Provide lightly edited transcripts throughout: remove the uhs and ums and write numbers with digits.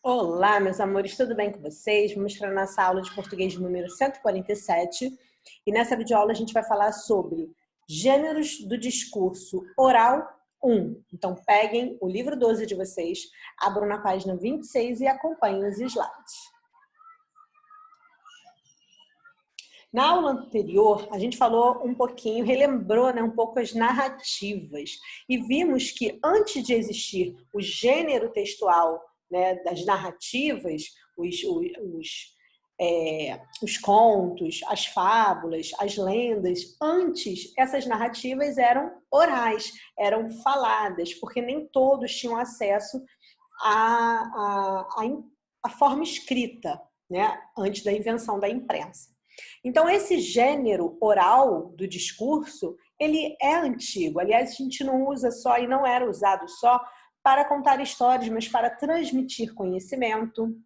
Olá, meus amores, tudo bem com vocês? Vamos para a nossa aula de português número 147 e nessa videoaula a gente vai falar sobre gêneros do discurso oral 1. Então peguem o livro 12 de vocês, abram na página 26 e acompanhem os slides. Na aula anterior, a gente falou um pouquinho, relembrou um pouco as narrativas e vimos que antes de existir o gênero textual das narrativas, os contos, as fábulas, as lendas, antes essas narrativas eram orais, eram faladas, porque nem todos tinham acesso à forma escrita, antes da invenção da imprensa. Então, esse gênero oral do discurso, ele é antigo. Aliás, a gente não usa só e não era usado só para contar histórias, mas para transmitir conhecimento,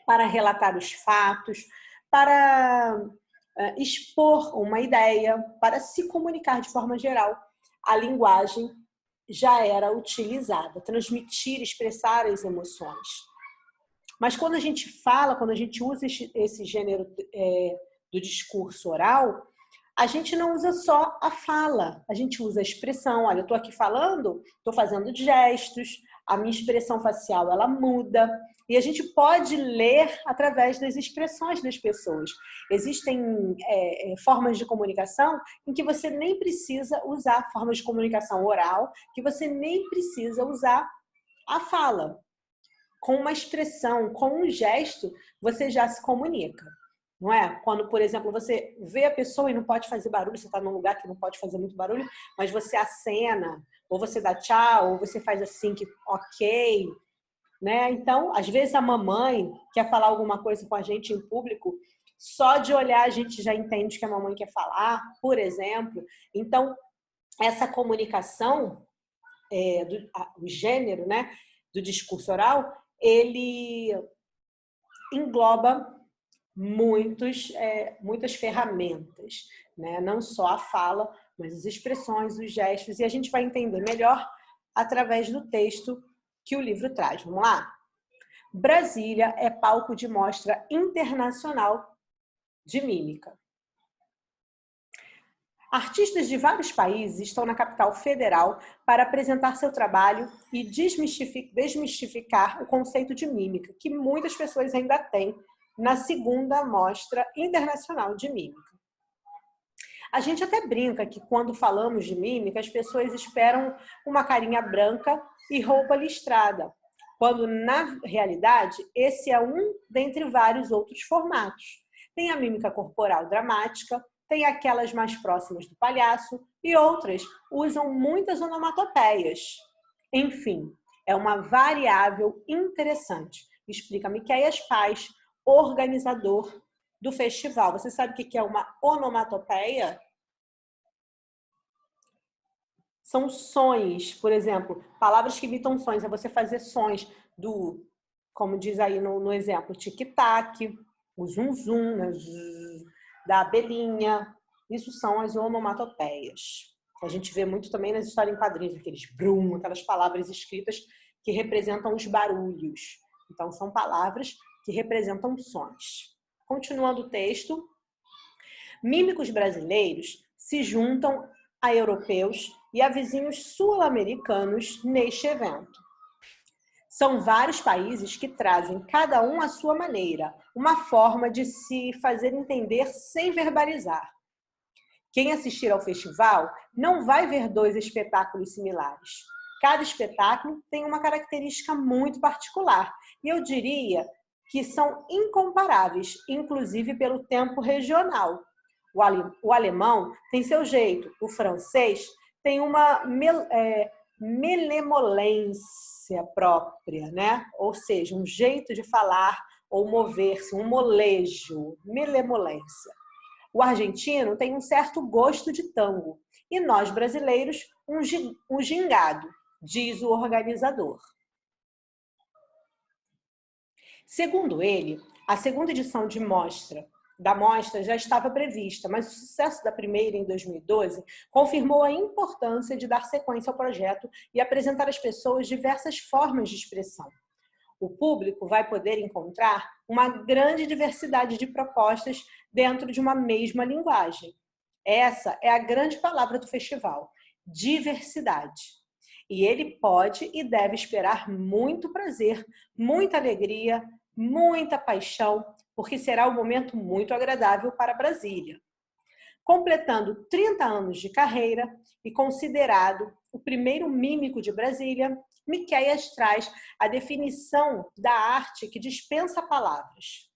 para relatar os fatos, para expor uma ideia, para se comunicar de forma geral. A linguagem já era utilizada, transmitir, expressar as emoções. Mas quando a gente fala, quando a gente usa esse gênero do discurso oral, a gente não usa só a fala, a gente usa a expressão. Olha, eu estou aqui falando, estou fazendo gestos, a minha expressão facial ela muda, e a gente pode ler através das expressões das pessoas. Existem formas de comunicação em que você nem precisa usar formas de comunicação oral, que você nem precisa usar a fala. Com uma expressão, com um gesto, você já se comunica, não é? Quando, por exemplo, você vê a pessoa e não pode fazer barulho, você está num lugar que não pode fazer muito barulho, mas você acena, ou você dá tchau, ou você faz assim, que ok, né? Então, às vezes a mamãe quer falar alguma coisa com a gente em público, só de olhar a gente já entende que a mamãe quer falar, por exemplo. Então, essa comunicação, o gênero, do discurso oral, ele engloba muitas ferramentas, não só a fala, mas as expressões, os gestos, e a gente vai entender melhor através do texto que o livro traz. Vamos lá? Brasília é palco de mostra internacional de mímica. Artistas de vários países estão na capital federal para apresentar seu trabalho e desmistificar o conceito de mímica, que muitas pessoas ainda têm na segunda Mostra Internacional de Mímica. A gente até brinca que quando falamos de mímica, as pessoas esperam uma carinha branca e roupa listrada, quando na realidade esse é um dentre vários outros formatos. Tem a mímica corporal dramática, tem aquelas mais próximas do palhaço e outras usam muitas onomatopeias. Enfim, é uma variável interessante. Explica Miquéias Paz, organizador do festival. Você sabe o que é uma onomatopeia? São sons, por exemplo, palavras que imitam sons. É você fazer sons do, como diz aí no exemplo, tic-tac, o zum-zum, né? Da abelhinha. Isso são as onomatopeias. A gente vê muito também nas histórias em quadrinhos, aqueles brum, aquelas palavras escritas que representam os barulhos. Então, são palavras que representam sons. Continuando o texto, mímicos brasileiros se juntam a europeus e a vizinhos sul-americanos neste evento. São vários países que trazem, cada um à sua maneira, uma forma de se fazer entender sem verbalizar. Quem assistir ao festival não vai ver dois espetáculos similares. Cada espetáculo tem uma característica muito particular, e eu diria que são incomparáveis, inclusive pelo tempo regional. O alemão tem seu jeito, o francês tem uma melemolência própria, ou seja, um jeito de falar ou mover-se, um molejo, melemolência. O argentino tem um certo gosto de tango e nós brasileiros um gingado, diz o organizador. Segundo ele, a segunda edição da mostra já estava prevista, mas o sucesso da primeira, em 2012, confirmou a importância de dar sequência ao projeto e apresentar às pessoas diversas formas de expressão. O público vai poder encontrar uma grande diversidade de propostas dentro de uma mesma linguagem. Essa é a grande palavra do festival: diversidade. E ele pode e deve esperar muito prazer, muita alegria, muita paixão, porque será um momento muito agradável para Brasília. Completando 30 anos de carreira e considerado o primeiro mímico de Brasília, Miquéias traz a definição da arte que dispensa palavras.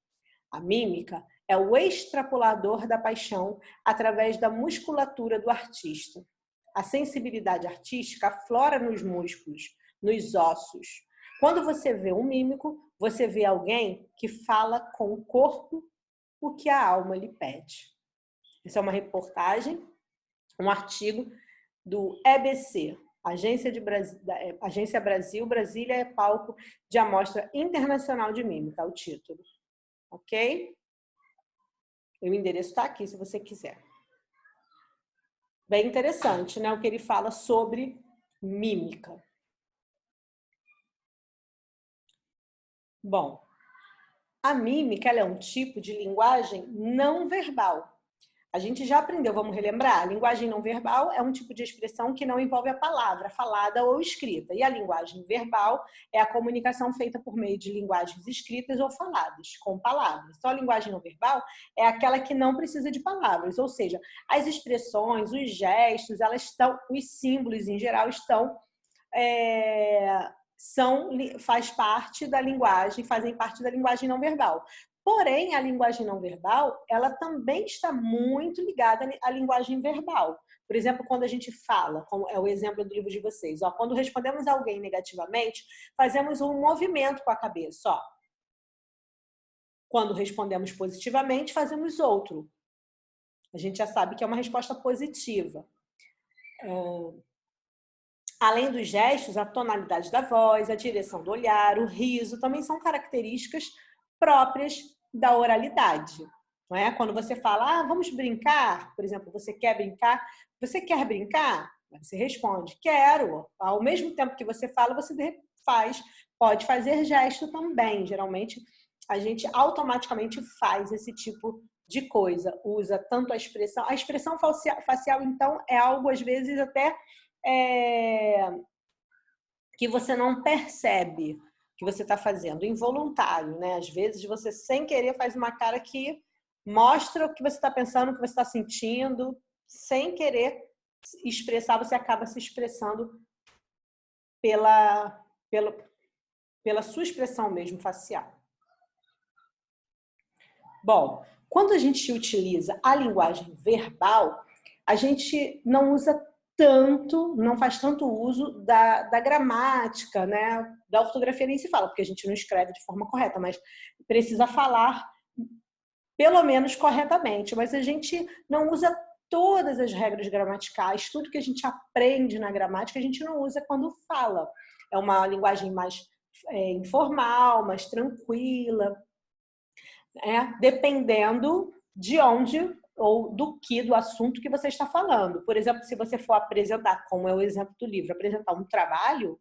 A mímica é o extrapolador da paixão através da musculatura do artista. A sensibilidade artística aflora nos músculos, nos ossos. Quando você vê um mímico, você vê alguém que fala com o corpo o que a alma lhe pede. Essa é uma reportagem, um artigo do EBC, Agência Brasil, Brasília é palco de Amostra Internacional de Mímica, é o título. Ok? O endereço está aqui, se você quiser. Bem interessante, né? O que ele fala sobre mímica. Bom, a mímica ela é um tipo de linguagem não verbal. A gente já aprendeu, vamos relembrar? A linguagem não verbal é um tipo de expressão que não envolve a palavra falada ou escrita. E a linguagem verbal é a comunicação feita por meio de linguagens escritas ou faladas, com palavras. Então, a linguagem não verbal é aquela que não precisa de palavras, ou seja, as expressões, os gestos, elas estão, os símbolos em geral estão, fazem parte da linguagem não verbal. Porém, a linguagem não verbal, ela também está muito ligada à linguagem verbal. Por exemplo, quando a gente fala, como é o exemplo do livro de vocês, ó, quando respondemos a alguém negativamente, fazemos um movimento com a cabeça. Ó. Quando respondemos positivamente, fazemos outro. A gente já sabe que é uma resposta positiva. Além dos gestos, a tonalidade da voz, a direção do olhar, o riso, também são características próprias da oralidade. Não é? Quando você fala, vamos brincar, por exemplo, você quer brincar? Você quer brincar? Você responde, quero. Ao mesmo tempo que você fala, você pode fazer gesto também. Geralmente, a gente automaticamente faz esse tipo de coisa. Usa tanto a expressão. A expressão facial, então, é algo, às vezes, até que você não percebe que você está fazendo, involuntário, né? Às vezes você, sem querer, faz uma cara que mostra o que você está pensando, o que você está sentindo, sem querer expressar, você acaba se expressando pela sua expressão mesmo facial. Bom, quando a gente utiliza a linguagem verbal, a gente não usa tanto, não faz tanto uso da gramática, né? Da ortografia nem se fala, porque a gente não escreve de forma correta, mas precisa falar pelo menos corretamente. Mas a gente não usa todas as regras gramaticais, tudo que a gente aprende na gramática, a gente não usa quando fala. É uma linguagem mais informal, mais tranquila, dependendo de onde ou do assunto que você está falando. Por exemplo, se você for apresentar, como é o exemplo do livro, apresentar um trabalho,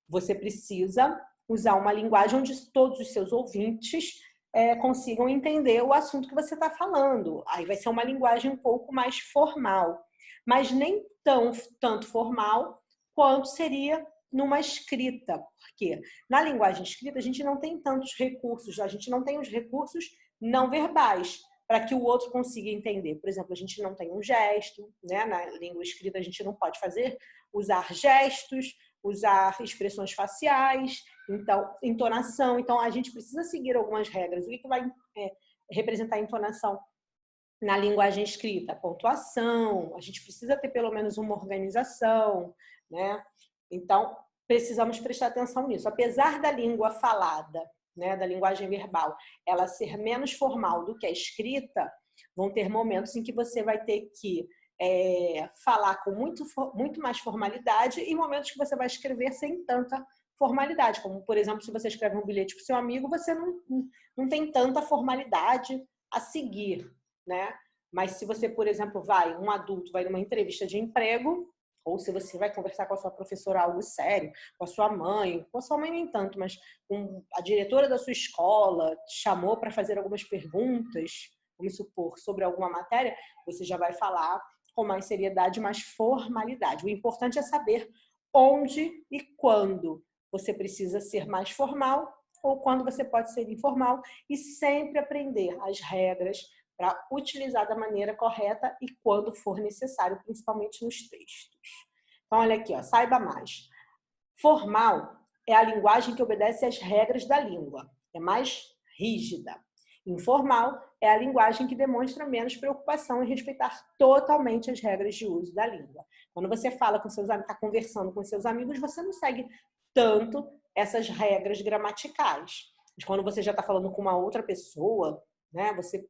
você precisa usar uma linguagem onde todos os seus ouvintes consigam entender o assunto que você está falando. Aí vai ser uma linguagem um pouco mais formal, mas nem tanto formal quanto seria numa escrita, porque na linguagem escrita a gente não tem tantos recursos, a gente não tem os recursos não verbais para que o outro consiga entender. Por exemplo, a gente não tem um gesto, né? Na língua escrita a gente não pode usar gestos, usar expressões faciais, então entonação. Então a gente precisa seguir algumas regras. O que vai representar a entonação na linguagem escrita? Pontuação. A gente precisa ter pelo menos uma organização, né? Então precisamos prestar atenção nisso. Apesar da língua falada, né, da linguagem verbal, ela ser menos formal do que a escrita, vão ter momentos em que você vai ter que falar com muito mais formalidade e momentos que você vai escrever sem tanta formalidade. Como, por exemplo, se você escreve um bilhete para o seu amigo, você não tem tanta formalidade a seguir, né? Mas se você, por exemplo, um adulto vai numa entrevista de emprego, ou se você vai conversar com a sua professora algo sério, com a sua mãe nem tanto, mas com a diretora da sua escola te chamou para fazer algumas perguntas, vamos supor, sobre alguma matéria, você já vai falar com mais seriedade, mais formalidade. O importante é saber onde e quando você precisa ser mais formal ou quando você pode ser informal e sempre aprender as regras para utilizar da maneira correta e quando for necessário, principalmente nos textos. Então, olha aqui, ó, saiba mais. Formal é a linguagem que obedece às regras da língua, é mais rígida. Informal é a linguagem que demonstra menos preocupação em respeitar totalmente as regras de uso da língua. Quando você fala com seus amigos, está conversando com seus amigos, você não segue tanto essas regras gramaticais. Mas quando você já está falando com uma outra pessoa, né, você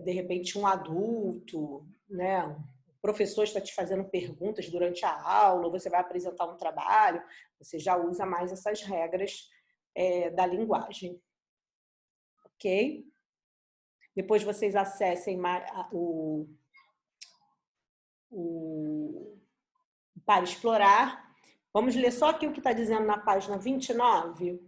de repente um adulto, né, o professor está te fazendo perguntas durante a aula, você vai apresentar um trabalho, você já usa mais essas regras da linguagem. Ok? Depois vocês acessem o para explorar. Vamos ler só aqui o que está dizendo na página 29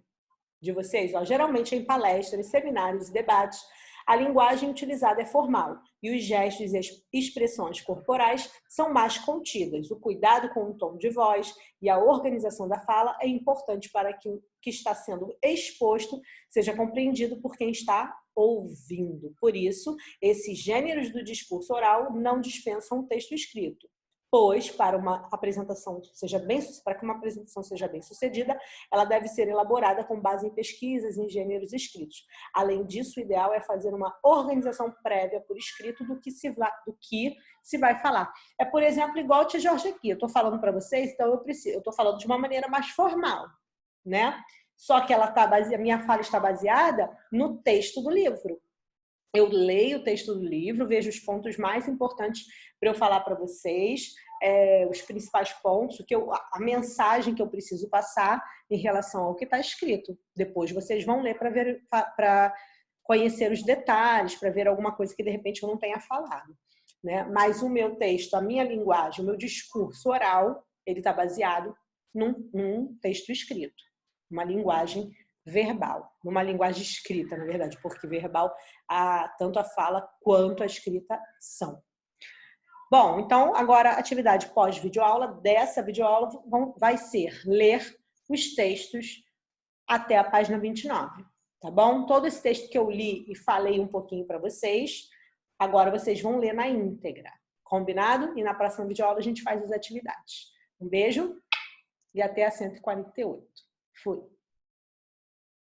de vocês. Ó, geralmente em palestras, seminários e debates, a linguagem utilizada é formal e os gestos e as expressões corporais são mais contidas. O cuidado com o tom de voz e a organização da fala é importante para que o que está sendo exposto seja compreendido por quem está ouvindo. Por isso, esses gêneros do discurso oral não dispensam um texto escrito. Pois, para que uma apresentação seja bem sucedida, ela deve ser elaborada com base em pesquisas em gêneros escritos. Além disso, o ideal é fazer uma organização prévia por escrito do que se vai falar. É, por exemplo, igual o Tia Jorge aqui. Eu estou falando para vocês, então eu estou falando de uma maneira mais formal, né? Só que a minha fala está baseada no texto do livro. Eu leio o texto do livro, vejo os pontos mais importantes para eu falar para vocês, os principais pontos, a mensagem que eu preciso passar em relação ao que está escrito. Depois vocês vão ler para conhecer os detalhes, para ver alguma coisa que de repente eu não tenha falado, né? Mas o meu texto, a minha linguagem, o meu discurso oral, ele está baseado num texto escrito, uma linguagem verbal, numa linguagem escrita, na verdade, porque verbal, tanto a fala quanto a escrita são. Bom, então, agora a atividade pós-videoaula dessa videoaula vai ser ler os textos até a página 29, tá bom? Todo esse texto que eu li e falei um pouquinho para vocês, agora vocês vão ler na íntegra, combinado? E na próxima videoaula a gente faz as atividades. Um beijo e até a 148. Fui!